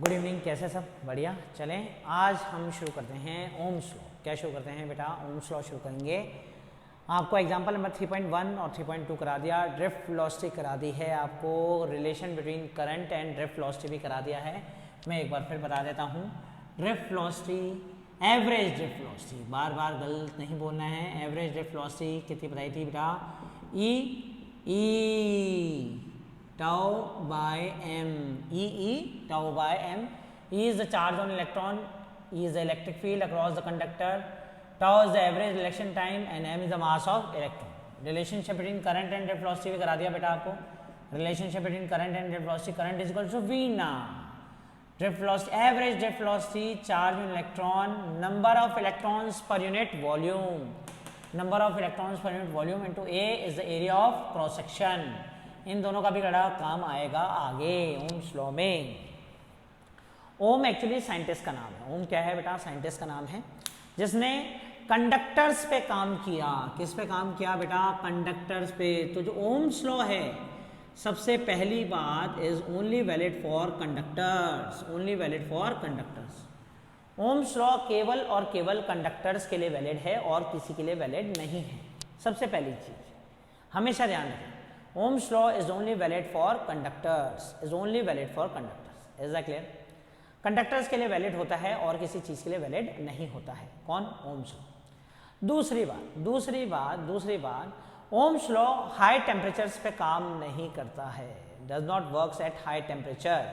Good evening, कैसे सब? बढ़िया। चलें आज हम शुरू करते हैं ओम्स लॉ। क्या शुरू करते हैं बेटा? ओम्स लॉ शुरू करेंगे। आपको एग्जांपल नंबर 3.1 और 3.2 करा दिया, ड्रिफ्ट वेलोसिटी करा दी है, आपको relation between current and drift velocity भी करा दिया है। मैं एक बार फिर बता देता हूँ। Drift velocity, average drift velocity, बार बार गलत नहीं बोलना है। एवरेज ड्रिफ्ट वेलोसिटी कितनी बताई थी बेटा? ई tau by m, E tau by m. E is the charge on electron, E is the electric field across the conductor, tau is the average reaction time and m is the mass of electron. Relationship between current and drift velocity भी करा दिया बेटा आपको। Relationship between current and drift velocity, current is equal to V ना। Drift velocity, average drift velocity, charge on electron, number of electrons per unit volume, number of electrons per unit volume into A is the area of cross section. इन दोनों का भी बड़ा काम आएगा आगे Ohm's law में। ओम actually scientist का नाम है। ओम क्या है बेटा? साइंटिस्ट का नाम है जिसने कंडक्टर्स पे काम किया। किस पे काम किया बेटा? कंडक्टर्स पे। तो जो ओम्स लॉ है, सबसे पहली बात, is only valid for conductors, only valid for conductors. Ohm's law केवल और केवल कंडक्टर्स के लिए वैलिड है और किसी के लिए वैलिड नहीं है। सबसे पहली चीज हमेशा ध्यान रखें, Ohm's law is only valid for conductors, is only valid for conductors. Is that clear? Conductors के लिए वैलिड होता है और किसी चीज के लिए वैलिड नहीं होता है। कौन? Ohm's law. दूसरी बात, ओम्स लॉ हाई टेम्परेचर्स पे काम नहीं करता है, does not works at high temperature.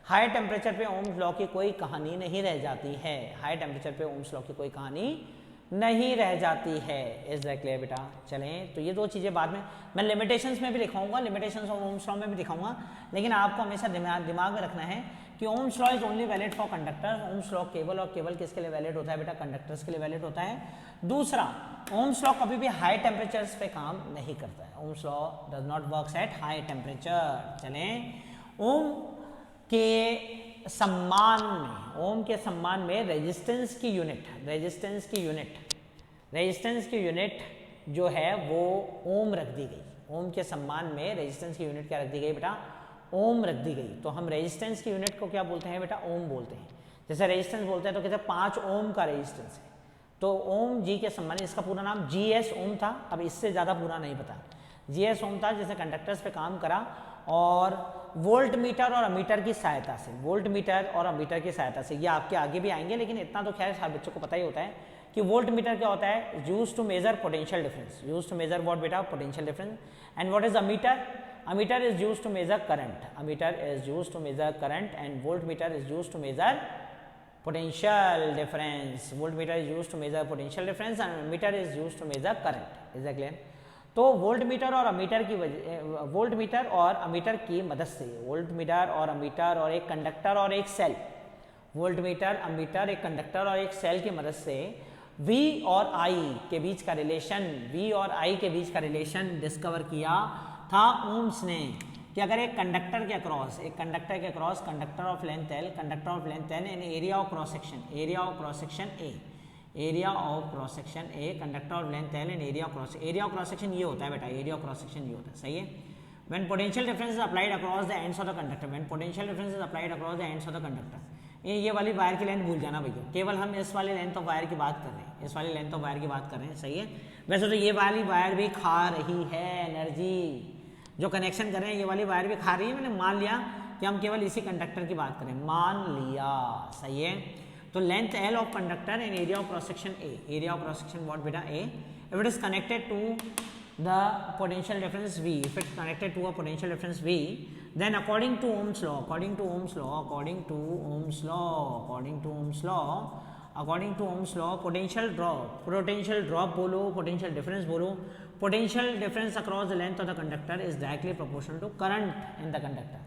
High temperature पे ओम्स लॉ की कोई कहानी नहीं रह जाती है। हाई टेम्परेचर पे ओम्स लॉ की कोई कहानी नहीं रह जाती है। इज दैट क्लियर बेटा? चलें, तो ये दो चीज़ें बाद में मैं लिमिटेशंस में भी दिखाऊंगा, लिमिटेशंस ऑफ ओम्स लॉ में भी दिखाऊंगा, लेकिन आपको हमेशा दिमाग में रखना है कि ohms law is only valid for conductor. Ohm's law केवल और केवल किसके लिए वैलिड होता है बेटा? कंडक्टर्स के लिए वैलिड होता है। दूसरा, ओम्स लॉ कभी भी हाई टेम्परेचर्स पे काम नहीं करता है। Ohm's law does not works at high temperature. चलें, ओम के सम्मान में रेजिस्टेंस की यूनिट जो है वो ओम रख दी गई। ओम के सम्मान में रेजिस्टेंस की यूनिट क्या रख दी गई बेटा? ओम रख दी गई। तो हम रेजिस्टेंस की यूनिट को क्या बोलते हैं बेटा? ओम बोलते हैं। जैसे रेजिस्टेंस बोलते हैं तो कहते हैं 5 ओम का रेजिस्टेंस है, तो ओम जी के सम्मान, इसका पूरा नाम GS ओम था, अब इससे ज़्यादा पूरा नहीं पता। GS ओम था, जैसे कंडक्टर्स पे काम करा और वोल्ट मीटर और अमीटर की सहायता से, ये आपके आगे भी आएंगे, लेकिन इतना तो खैर हर बच्चों को पता ही होता है कि वोल्ट मीटर क्या होता है? Use to measure potential difference, use to measure what बेटा? Potential difference. And what is ammeter? Ammeter is use to measure current, and voltmeter is use to measure potential difference. Voltmeter is use to measure potential difference and ammeter is use to measure current. Is that clear? तो voltmeter और ammeter की मदद से, volt meter और ammeter और एक conductor और एक सेल, वोल्ट मीटर, अमीटर, एक कंडक्टर और एक सेल की मदद से V और I के बीच का रिलेशन डिस्कवर किया था ओम्स ने कि अगर एक कंडक्टर के across conductor of length L in area of cross section A, conductor of length L in area of cross section ये होता है बेटा, एरिया ऑफ क्रॉस सेक्शन ये होता है, सही है। When potential difference is applied across the ends of the conductor, ये वाली वायर की लेंथ भूल जाना भैया, केवल हम इस वाली लेंथ ऑफ वायर की बात कर रहे हैं, सही है। वैसे तो ये वाली वायर भी खा रही है एनर्जी, जो कनेक्शन कर रहे हैं ये वाली वायर भी खा रही है। मैंने मान लिया कि हम केवल इसी कंडक्टर की बात करें, मान लिया, सही है। तो length L of conductor and area of cross section A, area of cross section what बेटा? A, if it is connected to the potential difference V, if it's connected to a potential difference V, then according to Ohm's law, potential drop बोलो, potential difference बोलो, potential difference across the length of the conductor is directly proportional to current in the conductor.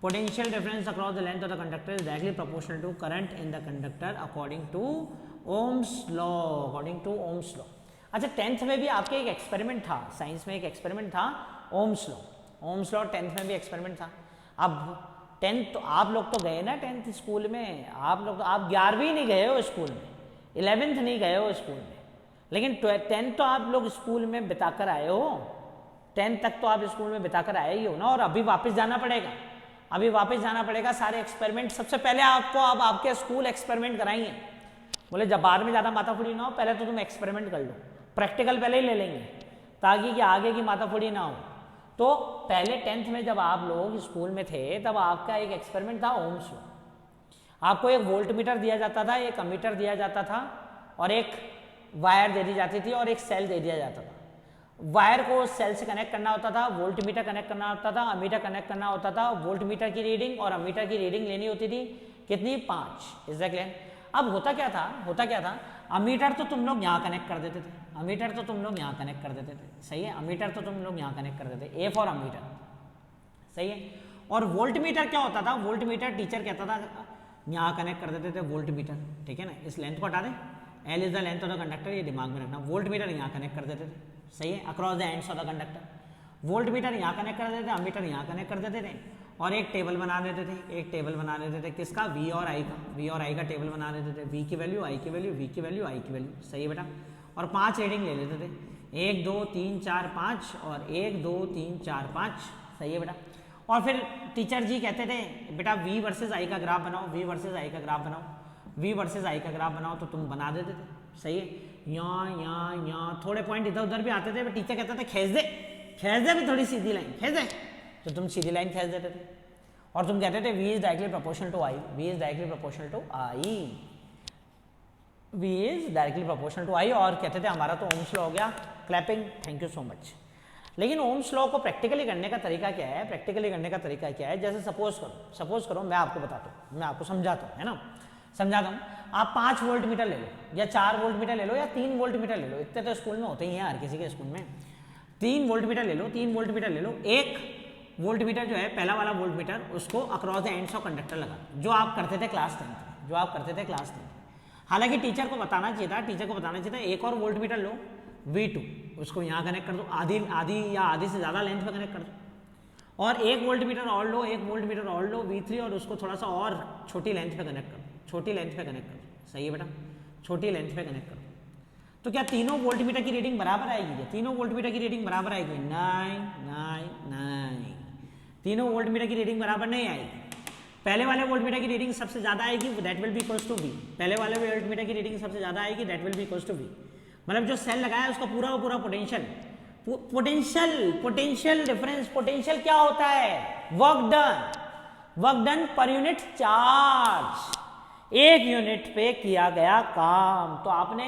Potential difference across the length of the conductor is directly proportional to current in the conductor according to Ohm's law. अच्छा, 10th में भी आपके एक experiment था, science में एक experiment था Ohm's law 10th में भी एक्सपेरिमेंट था। अब 10th तो आप लोग तो गए ना 10th स्कूल में, आप 11वीं नहीं गए हो स्कूल में, 11th नहीं गए हो स्कूल में, लेकिन 10th तो आप लोग स्कूल में बिताकर आए हो, 10th तक तो आप स्कूल में बिताकर आए ही हो ना, और अभी वापस जाना पड़ेगा। अभी वापस जाना पड़ेगा, सारे एक्सपेरिमेंट सबसे पहले आपको अब आपके स्कूल एक्सपेरिमेंट कराएंगे। बोले जब बाद में ज़्यादा माथाफोड़ी ना हो, पहले तो तुम एक्सपेरिमेंट कर लो, प्रैक्टिकल पहले ही ले लेंगे ताकि कि आगे की माथाफोड़ी ना हो। तो पहले 10th में जब आप लोग स्कूल में थे तब आपका एक एक्सपेरिमेंट था ओम्स लॉ। आपको एक वोल्ट मीटर दिया जाता था, एक अमीटर दिया जाता था और एक वायर दे दी जाती थी और एक सेल दे दिया जाता था। वायर को सेल से कनेक्ट करना होता था, वोल्ट मीटर कनेक्ट करना होता था, अमीटर कनेक्ट करना होता था। वोल्ट मीटर की रीडिंग और अमीटर की रीडिंग लेनी होती थी कितनी, 5। Is that clear? अब होता क्या था, अमीटर तो तुम लोग यहाँ कनेक्ट कर देते थे, अमीटर तो तुम लोग यहाँ कनेक्ट कर देते थे, सही है, अमीटर तो तुम लोग यहाँ कनेक्ट कर देते, ए फॉर अमीटर, सही है। और वोल्ट मीटर क्या होता था, वोल्ट मीटर टीचर कहता था यहाँ कनेक्ट कर देते थे वोल्ट मीटर, ठीक है ना, इस लेंथ को हटा दें, L is the length of the conductor, ये दिमाग में रखना। वोल्ट मीटर यहाँ कनेक्ट कर देते थे, सही है, across the ends of the conductor. Volt meter यहाँ कनेक्ट कर देते थे, अमीटर यहाँ कनेक्ट कर देते थे और एक टेबल बना देते थे, किसका, वी और आई का टेबल बना देते थे, वी की वैल्यू, आई की वैल्यू, वी की वैल्यू, आई की वैल्यू, सही है बेटा। और 5 रीडिंग ले लेते थे, 1 2 3 4 5 और 1 2 3 4 5, सही है बेटा। और फिर टीचर जी कहते थे बेटा वी वर्सेस आई का ग्राफ बनाओ, वी वर्सेस आई का ग्राफ बनाओ, वी वर्सेस आई का ग्राफ बनाओ, तो तुम बना देते थे, सही है। यहाँ थोड़े पॉइंट इधर उधर भी आते थे, टीचर कहता था खींच दे भी थोड़ी सीधी लाइन खींच दे, तो तुम सीधी लाइन खींच देते थे और तुम कहते थे V is directly proportional to I, V is directly proportional to I, V is directly proportional to I, और कहते थे हमारा तो ओम्स लॉ हो गया। Clapping, thank you so much. लेकिन ओम्स लॉ को प्रैक्टिकली करने का तरीका क्या है, जैसे सपोज करो मैं आपको बताता हूँ, मैं आपको समझाता हूँ, है ना, समझाता हूँ। आप 5 वोल्ट मीटर ले लो या 4 वोल्ट मीटर ले लो या 3 वोल्ट मीटर ले लो, इतने तो स्कूल में होते ही हैं हर किसी के स्कूल में। 3 वोल्ट मीटर ले लो, 3 वोल्ट मीटर ले लो। एक वोल्ट मीटर जो है, पहला वाला वोल्ट मीटर, उसको across the ends of conductor लगा, जो आप करते थे क्लास 10th में, हालांकि टीचर को बताना चाहिए था, एक और वोल्ट मीटर लो V2, उसको यहाँ कनेक्ट कर दो, आधी से ज़्यादा लेंथ पे कनेक्ट कर दो, और एक वोल्ट मीटर और लो V3, और उसको थोड़ा सा और छोटी लेंथ पे कनेक्ट करो, सही है बेटा, छोटी लेंथ पे कनेक्ट करो। तो क्या तीनों वोल्ट मीटर की रीडिंग बराबर आएगी? नहीं, तीनों वोल्ट मीटर की रीडिंग बराबर नहीं आएगी। पहले वाले वोल्ट मीटर की रीडिंग सबसे ज्यादा आएगी, that will be equals to V। पहले वाले वोल्ट मीटर की रीडिंग सबसे ज्यादा आएगी, that will be equals to V। मतलब जो सेल लगाया है उसका पूरा पोटेंशियल डिफरेंस। पोटेंशियल क्या होता है? Work done per unit charge, एक यूनिट पे किया गया काम। तो आपने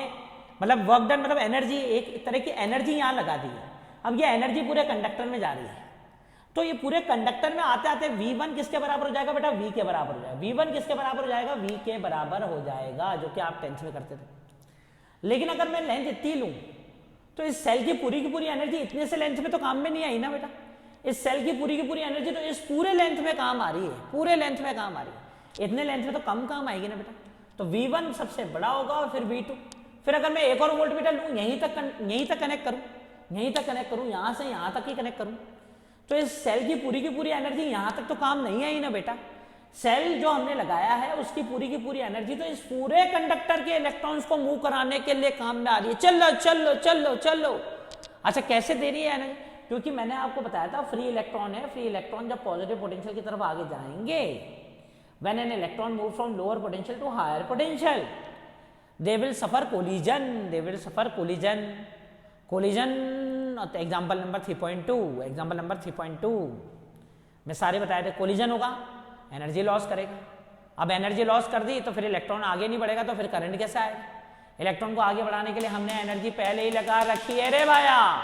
मतलब वर्क डन मतलब एनर्जी, एक तरह की एनर्जी यहाँ लगा दी है। अब ये एनर्जी पूरे कंडक्टर में जा रही है, तो ये पूरे कंडक्टर में आते आते V1 किसके बराबर हो जाएगा बेटा? V के बराबर हो जाएगा। V1 किसके बराबर हो जाएगा? V के बराबर हो जाएगा, जो कि आप 10th में करते थे। लेकिन अगर मैं लेंथ इतनी लूं तो इस सेल की पूरी एनर्जी इतने से लेंथ में तो काम में नहीं आई ना बेटा। इस सेल की पूरी एनर्जी तो इस पूरे लेंथ में काम आ रही है, इतने लेंथ में तो कम काम आएगी ना बेटा। तो V1 सबसे बड़ा होगा और फिर V2। फिर अगर मैं एक और वोल्ट मीटर लूं, यहीं तक कनेक्ट करूं, यहां से यहां तक ही कनेक्ट करूं, तो इस सेल की पूरी एनर्जी यहां तक तो काम नहीं आई ना बेटा। सेल जो हमने लगाया है उसकी पूरी एनर्जी तो इस पूरे कंडक्टर के इलेक्ट्रॉन्स को मूव कराने के लिए काम में आ रही है। चलो। अच्छा, कैसे दे रही है एनर्जी? क्योंकि मैंने आपको बताया था फ्री इलेक्ट्रॉन है, फ्री इलेक्ट्रॉन जब पॉजिटिव पोटेंशियल की तरफ आगे जाएंगे, when an electron move from lower potential to higher potential, they will suffer collision। Example number 3.2 में सारे बताए थे, कोलिजन होगा, एनर्जी लॉस करेगा। अब एनर्जी लॉस कर दी तो फिर इलेक्ट्रॉन आगे नहीं बढ़ेगा, तो फिर करंट कैसे आएगा? इलेक्ट्रॉन को आगे बढ़ाने के लिए हमने एनर्जी पहले ही लगा रखी है रे भाया।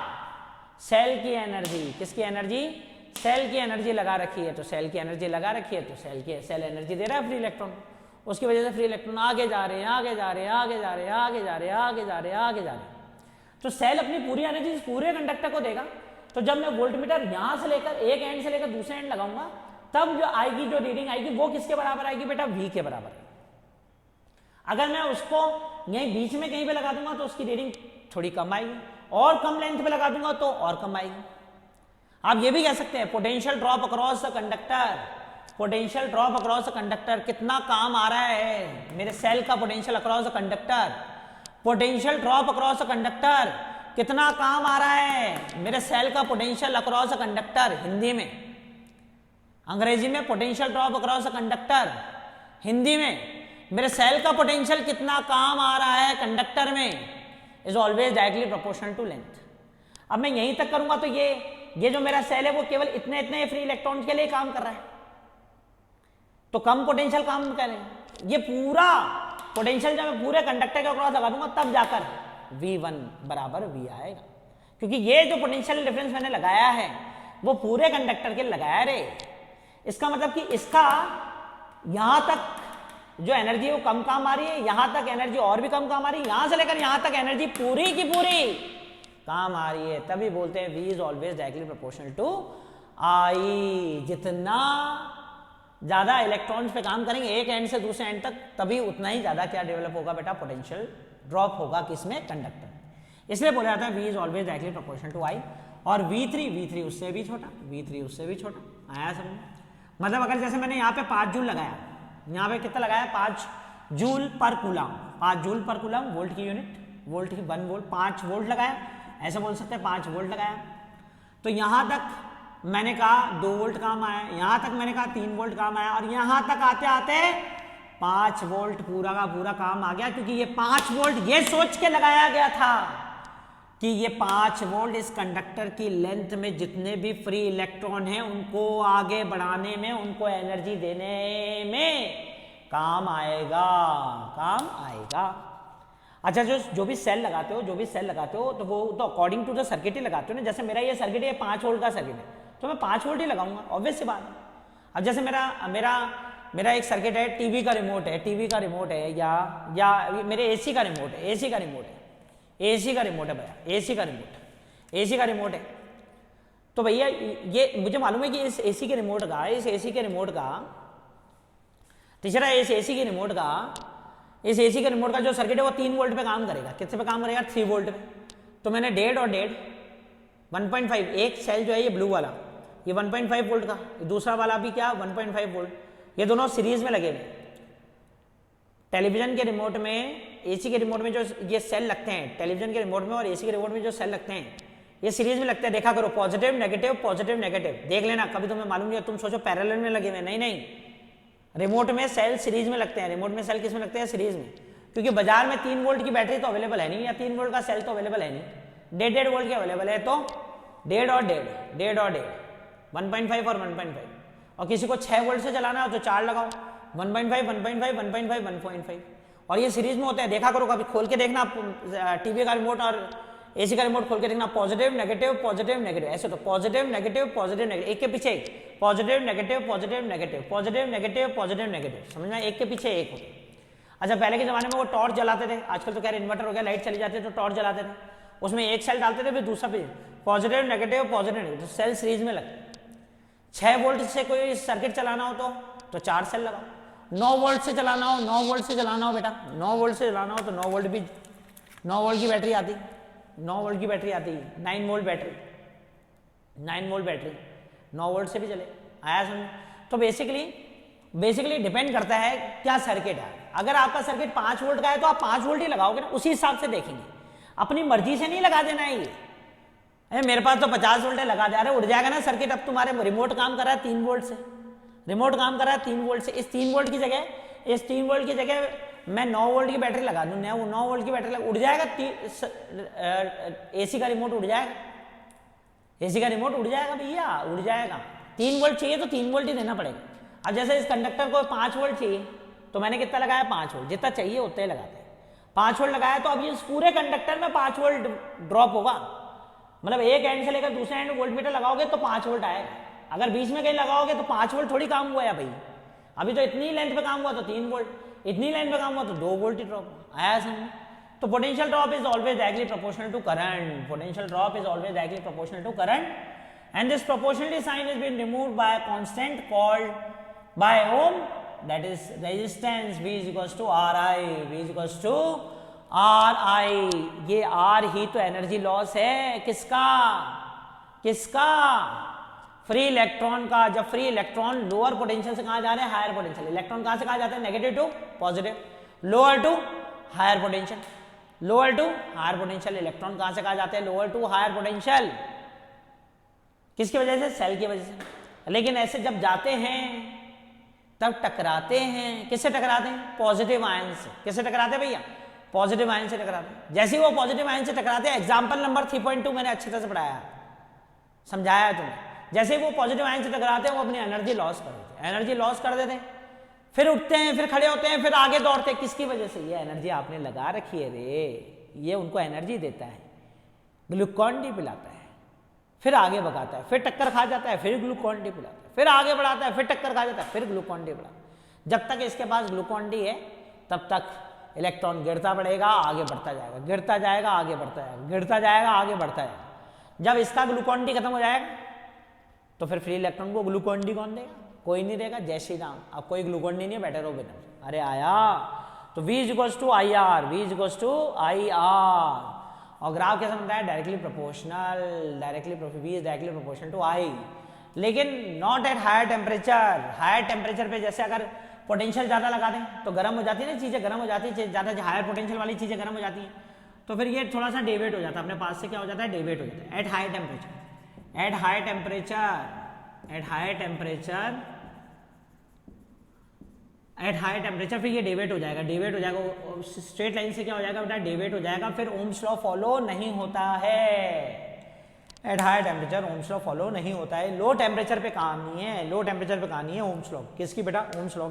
सेल की एनर्जी, किसकी एनर्जी? सेल की एनर्जी लगा रखी है, तो सेल की एनर्जी लगा रखी है तो सेल एनर्जी दे रहा है फ्री इलेक्ट्रॉन। उसकी वजह से फ्री इलेक्ट्रॉन आगे जा रहे हैं। तो सेल अपनी पूरी एनर्जी इस पूरे कंडक्टर को देगा। तो जब मैं वोल्ट मीटर यहां से लेकर एक एंड से लेकर दूसरे एंड लगाऊंगा, तब जो रीडिंग आएगी वो किसके बराबर आएगी बेटा? V के बराबर आएगी। अगर मैं उसको यहीं बीच में कहीं पे लगा दूंगा तो उसकी रीडिंग थोड़ी कम आएगी, और कम लेंथ पे लगा दूंगा तो और कम आएगी। आप ये भी कह सकते हैं potential drop across the conductor, कितना काम आ रहा है मेरे सेल का potential across the conductor. Potential drop across the conductor, कितना काम आ रहा है मेरे सेल का potential across the conductor. Hindi में अंग्रेजी में potential drop across a conductor, Hindi में मेरे सेल का पोटेंशियल कितना काम आ रहा है कंडक्टर में is always directly proportional to length. अब मैं यहीं तक करूंगा तो ये जो मेरा सेल है वो केवल इतने इतने फ्री इलेक्ट्रॉन के लिए काम कर रहा है, तो कम पोटेंशियल काम करें। ये पूरा पोटेंशियल जब मैं पूरे कंडक्टर के अक्रॉस लगा दूंगा तब जाकर V1 बराबर V आएगा, क्योंकि ये जो पोटेंशियल डिफरेंस मैंने लगाया है वो पूरे कंडक्टर के लगाया रे। इसका मतलब कि इसका यहां तक जो एनर्जी है वो कम काम आ रही है, यहां तक एनर्जी और भी कम काम आ रही है, यहां से लेकर यहां तक एनर्जी पूरी की पूरी काम आ रही है, तभी बोलते हैं V is always directly proportional to I। जितना ज्यादा इलेक्ट्रॉन्स पे काम करेंगे एक एंड से दूसरे एंड तक, तभी उतना ही ज्यादा क्या डेवलप होगा बेटा, पोटेंशियल ड्रॉप होगा किसमें, कंडक्टर। इसलिए बोला जाता है V is always directly proportional to I। और V3 उससे भी छोटा, V3 उससे भी छोटा। आया समझ? मतलब अगर जैसे मैंने यहाँ पे 5 जूल लगाया, यहाँ पे कितना लगाया, 5 जूल पर कूलम, 5 जूल पर कूलम वोल्ट की यूनिट, वोल्ट की 1 वोल्ट, 5 वोल्ट लगाया, ऐसा बोल सकते हैं 5 वोल्ट लगाया। तो यहाँ तक मैंने कहा 2 वोल्ट काम आया, यहाँ तक मैंने कहा 3 वोल्ट काम आया, और यहाँ तक आते आते 5 वोल्ट पूरा का पूरा काम आ गया, क्योंकि ये 5 वोल्ट ये सोच के लगाया गया था कि ये 5 वोल्ट इस कंडक्टर की लेंथ में जितने भी फ्री इलेक्ट्रॉन हैं उनको आगे बढ़ाने में, उनको एनर्जी देने में काम आएगा, काम आएगा। अच्छा, जो भी सेल लगाते हो तो वो तो अकॉर्डिंग टू द सर्किट ही लगाते हो ना। जैसे मेरा ये सर्किट है 5 वोल्ट का सर्किट है, तो मैं 5 वोल्ट ही लगाऊंगा, ऑब्वियस सी बात है। अब जैसे मेरा एक सर्किट है, टीवी का रिमोट है, या मेरे एसी का रिमोट है, एसी का रिमोट है भैया, एसी का रिमोट है। तो भैया ये मुझे मालूम है कि इस एसी के रिमोट का इस एसी के रिमोट का जो सर्किट है वो 3 वोल्ट पे काम करेगा। कितने पे काम करेगा? 3 वोल्ट पे। तो मैंने 1.5 और 1.5, एक सेल जो है ये ब्लू वाला, ये 1.5 वोल्ट का, दूसरा वाला भी क्या 1.5 वोल्ट, ये दोनों सीरीज में लगे हुए। टेलीविजन के रिमोट में, एसी के रिमोट में जो ये सेल लगते हैं, टेलीविजन के रिमोट में और एसी के रिमोट में जो सेल लगते हैं ये सीरीज में लगते हैं। देखा करो, पॉजिटिव नेगेटिव देख लेना, कभी तुम्हें मालूम नहीं है, तुम सोचो पैरेलल में लगे हुए, नहीं, रिमोट में सेल सीरीज में लगते हैं। रिमोट में सेल किस में लगते हैं? सीरीज में, क्योंकि बाजार में 3 वोल्ट की बैटरी तो अवेलेबल है नहीं, या 3 वोल्ट का सेल तो अवेलेबल है नहीं, 1.5 वोल्ट की अवेलेबल है, तो 1.5 और 1.5 1.5 और 1.5। और किसी को 6 वोल्ट से चलाना हो तो 4 लगाओ, 1.5 और ये सीरीज में होते हैं। देखा करो, कभी खोल के देखना, टीवी का रिमोट और एसी का रिमोट खोल के देखना, पॉजिटिव नेगेटिव, ऐसे तो पॉजिटिव नेगेटिव, एक के पीछे एक, पॉजिटिव नेगेटिव, समझना, एक के पीछे एक होते। अच्छा, पहले के जमाने में वो टॉर्च जलाते थे, आजकल तो क्या इन्वर्टर हो गया, लाइट चली जाती है तो टॉर्च जलाते थे, उसमें एक सेल डालते थे, फिर दूसरा पे पॉजिटिव नेगेटिव, सेल सीरीज में लगते। 6 वोल्ट से कोई सर्किट चलाना हो तो 4 सेल लगाओ, 9 वोल्ट से चलाना हो, 9 वोल्ट से चलाना हो बेटा, 9 वोल्ट से चलाना हो तो 9 वोल्ट की बैटरी आती, 9 वोल्ट की बैटरी आती है, 9 वोल्ट बैटरी, 9 वोल्ट से भी चले। आया समझ? तो बेसिकली डिपेंड करता है क्या सर्किट है। अगर आपका सर्किट 5 वोल्ट का है तो आप 5 वोल्ट ही लगाओगे ना, उसी हिसाब से देखेंगे, अपनी मर्जी से नहीं लगा देना है ये। अरे मेरे पास तो 50 वोल्ट है, लगा दे, अरे उड़ जाएगा ना सर्किट। अब तुम्हारे रिमोट काम कर रहा है 3 वोल्ट से, इस 3 वोल्ट की जगह मैं 9 वोल्ट की बैटरी लगा दूं, 9 वोल्ट की बैटरी उड़ जाएगा, एसी का रिमोट उड़ जाएगा भैया, उड़ जाएगा। 3 वोल्ट चाहिए तो 3 वोल्ट ही देना पड़ेगा। अब जैसे इस कंडक्टर को 5 वोल्ट चाहिए तो मैंने कितना लगाया? 5 वोल्ट, जितना चाहिए उतना ही लगाते हैं। 5 वोल्ट लगाया तो अब इस पूरे कंडक्टर में 5 वोल्ट ड्रॉप होगा, मतलब एक एंड से लेकर दूसरे एंड वोल्ट मीटर लगाओगे तो 5 वोल्ट आएगा। अगर बीच में कहीं लगाओगे तो 5 वोल्ट थोड़ी काम हुआ है भाई, अभी तो इतनी लेंथ पे काम हुआ तो 3 वोल्ट, इतनी लेंथ पे काम हुआ तो 2 वोल्ट ही ड्रॉप आया समझ। तो potential drop is always directly proportional to current, and this proportionality sign has been removed by a constant called by ohm, that is resistance V is equals to RI, ये R ही तो energy loss है किसका? Free electron का। जब free electron lower potential से कहां जा रहे हैं? Higher potential. इलेक्ट्रॉन कहां से कहां जाते हैं? Negative to positive, lower to higher potential, electron कहां से कहां जाते हैं? Lower to higher potential. किसकी वजह से? सेल की वजह से। लेकिन ऐसे जब जाते हैं तब टकराते हैं, किससे टकराते हैं? पॉजिटिव आयन से। किससे टकराते हैं भैया? पॉजिटिव आयन से टकराते हैं। जैसे ही वो पॉजिटिव आयन से टकराते हैं, एग्जाम्पल नंबर 3.2 मैंने अच्छी तरह से पढ़ाया, समझाया है तुम्हें। जैसे ही वो पॉजिटिव आयन से टकराते हैं, वो अपनी एनर्जी लॉस कर देते हैं, एनर्जी लॉस कर देते हैं, फिर उठते हैं, फिर खड़े होते हैं, फिर आगे दौड़ते हैं। किसकी वजह से? ये एनर्जी आपने लगा रखी है रे, ये उनको एनर्जी देता है, ग्लूकॉन डी पिलाता है, फिर आगे भगाता है, फिर टक्कर खा जाता है, फिर ग्लूकॉन डी पिलाता है, फिर आगे बढ़ाता है, फिर टक्कर खा जाता है, फिर ग्लूकॉन डी पिलाता है। जब तक इसके पास ग्लूकॉन डी है तब तक इलेक्ट्रॉन गिरता बढ़ेगा, आगे बढ़ता जाएगा, गिरता जाएगा, आगे बढ़ता जाएगा, गिरता जाएगा, आगे बढ़ता जाएगा। जब इसका ग्लूकॉन डी खत्म हो जाएगा तो फिर फ्री इलेक्ट्रॉन को ग्लूकॉन डी कौन देगा? कोई नहीं देगा। जय श्री राम। अब कोई ग्लूकॉन डी नहीं है, बैठे रहो बिना। अरे आया तो V equals to I R, V equals to I R. और ग्राफ कैसा बनता है? Directly proportional, directly V is directly proportional to I, लेकिन not at higher temperature. Higher temperature पे जैसे अगर पोटेंशियल ज़्यादा लगा दें तो गर्म हो जाती है ना चीज़ें, गर्म हो जाती है ज़्यादा, हायर पोटेंशियल वाली चीज़ें गर्म हो जाती हैं, तो फिर ये थोड़ा सा डेविएट हो जाता है, अपने पास से क्या हो जाता है? डेविएट हो जाता है। At higher temperature, at higher temperature, at higher temperature, at higher temperature फिर ये डेविएट हो जाएगा, डेविएट हो जाएगा, स्ट्रेट लाइन से क्या हो जाएगा बेटा? डेविएट हो जाएगा। फिर ओम्स लॉ फॉलो नहीं होता है। At higher temperature Ohm's law follow नहीं होता है। लो टेम्परेचर पे कहानी है, लो टेम्परेचर पे कहानी है ओम्स लॉ। किसकी बेटा? Ohm's law.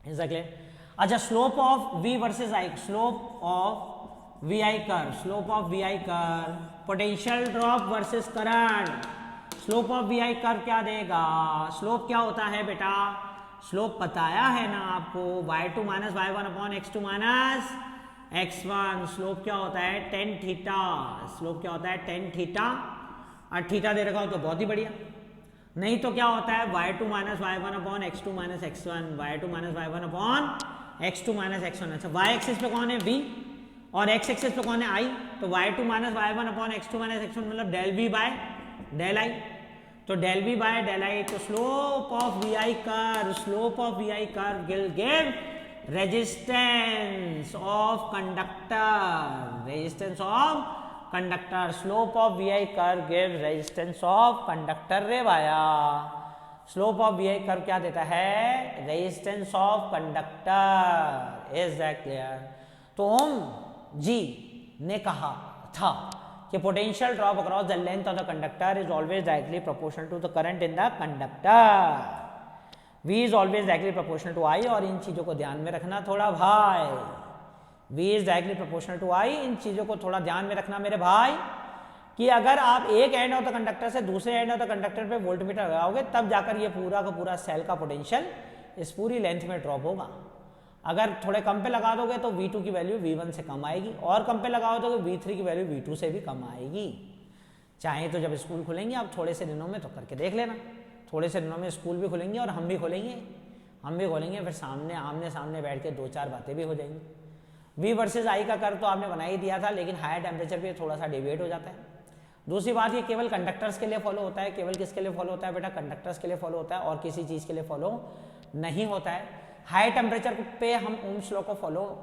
Is that clear? अच्छा, slope of V versus I, slope of VI curve, slope of VI curve, potential drop versus current, slope of VI curve क्या देगा? स्लोप क्या होता है बेटा? स्लोप बताया है ना आपको, y2 minus y1 upon x2 minus x1। Slope क्या होता है? Tan theta. स्लोप क्या होता है? Tan theta. और थीटा दे रखा हो तो बहुत ही बढ़िया, नहीं तो क्या होता है? y2 minus y1 upon x2 minus x1, y2 minus y1 upon x2 minus x1। अच्छा, y एक्सिस पे कौन है? v, और x एक्सिस पे कौन है? i। तो y2 minus y1 upon x2 minus x1 मतलब del v by del i। तो del v by del i, तो slope of VI curve, slope of VI curve will give resistance of conductor, resistance of conductor. Slope of VI curve give resistance of conductor रे भाया। Slope of VI curve क्या देता है? Resistance of conductor. Is that clear? तो Ohm ji ने कहा था कि potential drop across the length of the conductor is always directly proportional to the current in the conductor. V is always directly proportional to I, और इन चीजों को ध्यान में रखना थोड़ा भाई। V is directly proportional to I, इन चीजों को थोड़ा ध्यान में रखना मेरे भाई, कि अगर आप एक एंड ऑफ द कंडक्टर से दूसरे एंड ऑफ द कंडक्टर पे वोल्टमीटर लगाओगे तब जाकर ये पूरा का पूरा सेल का पोटेंशियल इस पूरी लेंथ में ड्रॉप होगा। अगर थोड़े कम पे लगा दोगे तो V2 की वैल्यू V1 से कम आएगी, और कम पे लगाओ तो V3 की वैल्यू V2 से भी कम आएगी। चाहे तो जब स्कूल खुलेंगे आप थोड़े से दिनों में तो करके देख लेना, थोड़े से दिनों में स्कूल भी खुलेंगे और हम भी खोलेंगे, फिर सामने आमने सामने बैठ के दो चार बातें भी हो जाएंगी। V वर्सेस I का कर्व तो आपने बना ही दिया था, लेकिन हायर टेम्परेचर पे थोड़ा सा डेविएट हो जाता है। दूसरी बात, ये केवल कंडक्टर्स के लिए फॉलो होता है। केवल किसके लिए फॉलो होता है बेटा? कंडक्टर्स के लिए फॉलो होता है, और किसी चीज़ के लिए फॉलो नहीं होता है। हाई टेम्परेचर पे हम ओम्स लॉ को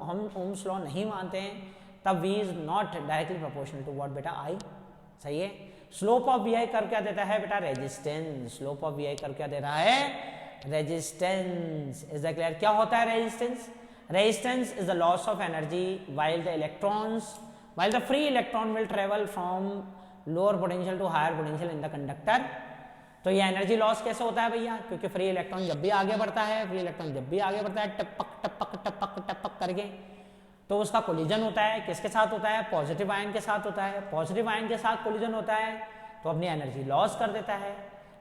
हम ओम्स लॉ नहीं मानते हैं, तब V is not directly proportional to what बेटा? I। सही है। स्लोप ऑफ VI कर्व क्या देता है बेटा? Resistance. Slope of VI curve क्या दे रहा है? रेजिस्टेंस। Is that clear? क्या होता है resistance? Resistance is the loss of energy while the free electron will travel from lower potential to higher potential in the conductor। तो ये energy loss कैसे होता है भैया? क्योंकि फ्री इलेक्ट्रॉन जब भी आगे बढ़ता है, टपक टपक टपक टपक करके, तो उसका कोलिजन होता है। किसके साथ होता है? पॉजिटिव आयन के साथ होता है। पॉजिटिव आयन के साथ कोलिजन होता है तो अपनी एनर्जी लॉस कर देता है।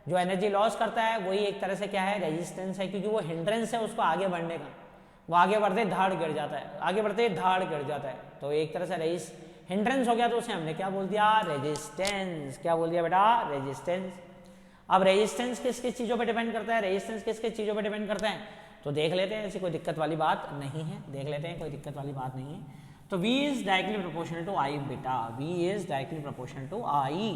जो एनर्जी लॉस करता है वही एक तरह से क्या है? रेजिस्टेंस है, क्योंकि वो हिंड्रेंस है उसको आगे बढ़ने का। वो आगे बढ़ते धाड़ गिर जाता है, आगे बढ़ते धाड़ गिर जाता है, तो एक तरह से हिंड्रेंस हो गया। तो उसे हमने क्या बोल दिया? रेजिस्टेंस। क्या बोल दिया बेटा? रेजिस्टेंस। अब रेजिस्टेंस किस किस चीज़ों पे डिपेंड करता है? रेजिस्टेंस किस किस चीज़ों पे डिपेंड करता है? तो देख लेते हैं, ऐसी कोई दिक्कत वाली बात नहीं है। देख लेते हैं, कोई दिक्कत वाली बात नहीं है। तो V is directly proportional to I बेटा। V is directly proportional to I।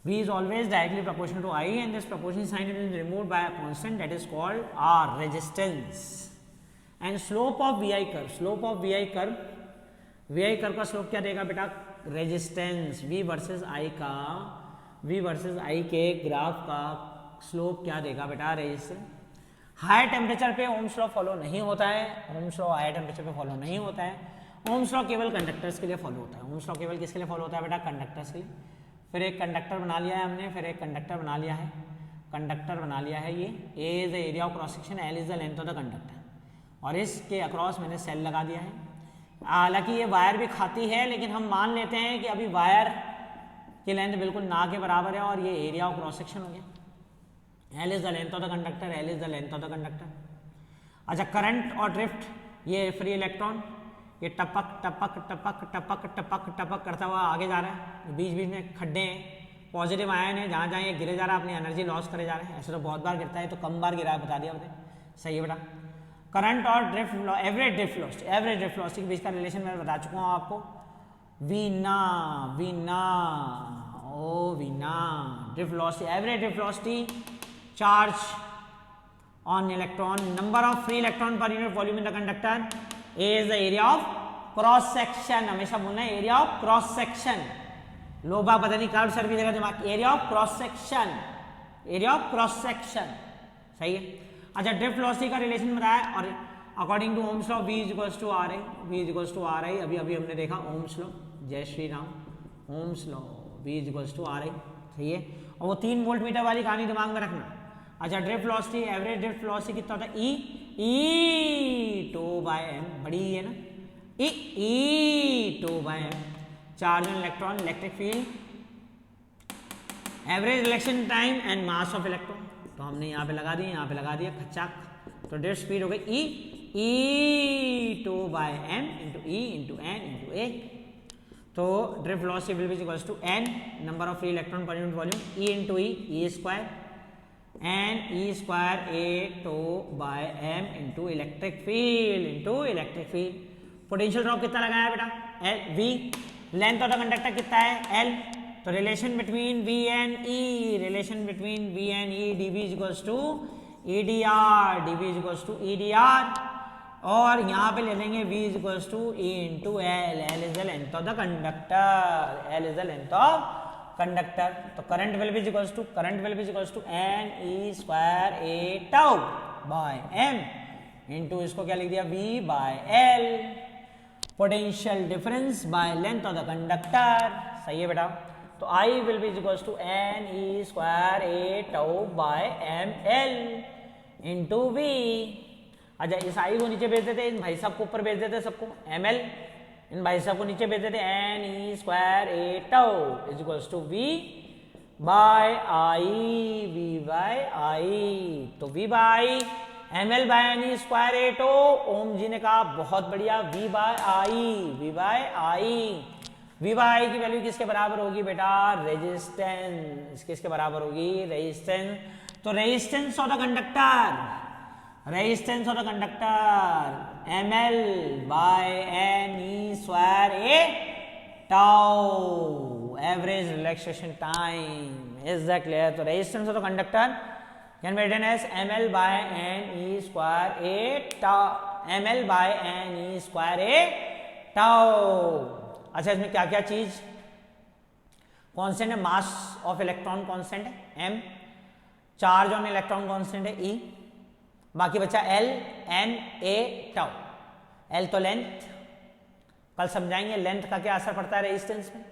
V is always directly proportional to I, and this proportion sign is removed by a constant that is called R, resistance. And slope of VI curve, slope of VI curve, VI curve का slope क्या देगा बेटा? Resistance. V versus I का V versus I के graph का slope क्या देगा बेटा, रेजिस्टेंस। हाई टेम्परेचर पे ओम्स लॉ फॉलो नहीं होता है, ओम्स लॉ हाई टेम्परेचर पे फॉलो नहीं होता है, ओम्स लॉ केवल कंडक्टर्स के लिए फॉलो होता है। ओम्स लॉ केवल किसके लिए फॉलो होता है बेटा, कंडक्टर्स के लिए। फिर एक कंडक्टर बना लिया है हमने, फिर एक कंडक्टर बना लिया है, कंडक्टर बना लिया है ये, A is the area of cross section, L is the length of the conductor, और इसके अक्रॉस मैंने सेल लगा दिया है। हालांकि ये वायर भी खाती है, लेकिन हम मान लेते हैं कि अभी वायर की लेंथ बिल्कुल ना के बराबर है और ये एरिया ऑफ क्रॉस सेक्शन हो गया। L is the length of the conductor, L is the length of the conductor. अच्छा, करंट और ड्रिफ्ट, ये फ्री इलेक्ट्रॉन ये टपक टपक टपक टपक टपक टपक करता हुआ आगे जा रहा है, बीच बीच में खड्डे हैं, पॉजिटिव आयन है, जहाँ जहाँ ये गिरे जा रहा है अपनी एनर्जी लॉस करे जा रहे हैं। ऐसे तो बहुत बार गिरता है, तो कम बार गिरा है, बता दिया आपने, सही है बेटा। करंट और drift, average drift velocity, average drift velocity के बीच का रिलेशन मैं बता चुका हूँ आपको। वीना वीना ओ Veena, drift velocity, average drift velocity, charge on electron, number of free electron per unit volume in the conductor, A is the area of cross section, हमेशा बोलना है एरिया ऑफ क्रॉस सेक्शन, लोबा पता नहीं कर्व सर की जगह दिमाग, area of cross section, area of cross section, सही है। अच्छा, ड्रिफ्ट वेलोसिटी का रिलेशन बताया, और according to Ohm's law V equals to R I, V equals to R I, अभी अभी हमने देखा ओम्स लॉ, जय Shri Ram, Ohm's law V equals to R I, सही है। और वो 3 वोल्ट मीटर वाली कहानी दिमाग में रखना। अच्छा, drift velocity, average drift velocity कितना होता है, E 2/m, बड़ी है ना, E 2/m, charge on electron, electric field, average relaxation time and mass of electron, तो हमने यहाँ पे लगा दिया, यहाँ पे लगा दिया खच्चाक, तो ड्रिफ्ट स्पीड हो गई E 2/m into E into n into a, तो drift velocity will be equals to n number of free electron per unit volume, E into E square, and E square A 2/m into electric field into electric field. Potential drop कितना लगाया बेटा, L V, length of the conductor कितना है L, तो relation between V and E, relation between V and E, dV is equals to EDR, dV is equals to EDR, और यहाँ पे ले लेंगे V is equals to E into L, L is the length of the conductor, L is the length of conductor, तो current will be equals to, current will be equals to n E square A tau by m into इसको क्या लिख दिया V by L, potential difference by length of the conductor, सही है बेटा। तो I will be equals to n E square A tau by m L into V। अच्छा, इस I को नीचे भेज देते, इन भाई साहब को ऊपर भेज देते सबको, ml, इन भाई साहब को नीचे भेज देते, n E square A tau is equals to V by I, V by I, तो V by ml by n E square A tau, Ohm ji ने कहा बहुत बढ़िया, V by I, V by I, V by I की value किसके बराबर होगी बेटा, रेजिस्टेंस, किसके बराबर होगी, रेजिस्टेंस, तो resistance of the conductor, resistance of the conductor ml by n E square A tau, average relaxation time, is that clear. तो resistance of the conductor can be written as ml by n E square A tau, ml by n E square A tau. अच्छा, इसमें क्या क्या चीज constant है, mass of electron constant है m, charge on electron constant है E, बाकी बचा L n A tau, L तो लेंथ, कल समझाएंगे लेंथ का क्या असर पड़ता है रेजिस्टेंस में,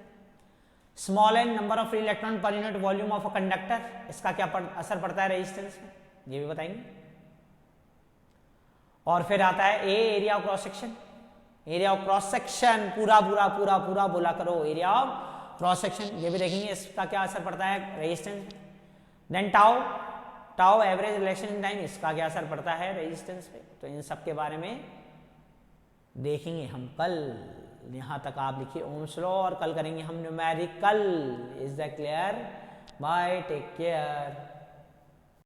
small n number of free electron per unit volume of a conductor, इसका क्या असर पड़ता है रेजिस्टेंस में, ये भी बताएंगे। और फिर आता है A, area of cross section, area of cross section, पूरा पूरा पूरा पूरा बोला करो, एरिया ऑफ क्रॉस सेक्शन, ये भी देखेंगे इसका क्या असर पड़ता है resistance. Then tau, tau average relaxation time, इसका क्या असर पड़ता है रेजिस्टेंस पे, तो इन सब के बारे में देखेंगे हम कल। यहाँ तक आप लिखिए ओम्स लॉ, और कल करेंगे हम numerical. Is that clear? Bye, take care.